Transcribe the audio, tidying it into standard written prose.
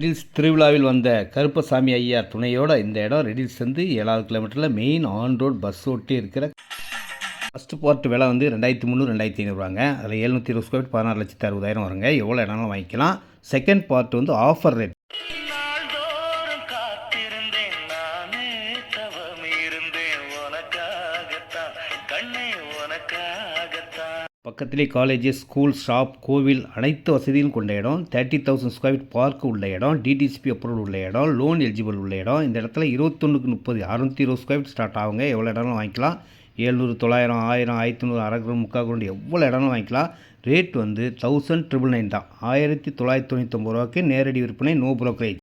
Riddles திருவிழாவில் வந்த கருப்பசாமி ஐயா துணையோட இந்த இடம் ரெடில்ஸ் வந்து 7வது கிலோமீட்டரில் மெயின் ஆன் ரோட் பஸ் ஓட்டி இருக்கிற. ஃபஸ்ட்டு பார்ட் விலை வந்து 2300 2500 ரூபாங்க. அதில் 720 ஸ்கொயர் ஃபீட் 16,60,000 வருங்க. எவ்வளோ இடம்லாம் வாங்கிக்கலாம். செகண்ட் பார்ட் வந்து ஆஃபர் ரேட். பக்கத்திலே காலேஜ், ஸ்கூல், ஷாப், கோவில் அனைத்து வசதியும் கொண்ட இடம். 30,000 ஸ்கொயர் ஃபீட் பார்க் உள்ள இடம். டிடிசிபி அப்ரூவல் உள்ள இடம். லோன் எலிஜிபிள் உள்ள இடம். இந்த இடத்துல 21/30 620 ஸ்கொயர் ஃபீட் ஸ்டார்ட் ஆகுங்க. எவ்வளோ இடம்லாம் வாங்கிக்கலாம். 700 900 1000 1500 அரை கிரவுண்ட் முக்கால் கிரவுண்ட் எவ்வளோ இடம்லாம் வாங்கிக்கலாம். ரேட் வந்து 1999 தான். 1999 ரூபாய்க்கு நேரடி விற்பனை, நோ புரோக்கரேஜ்.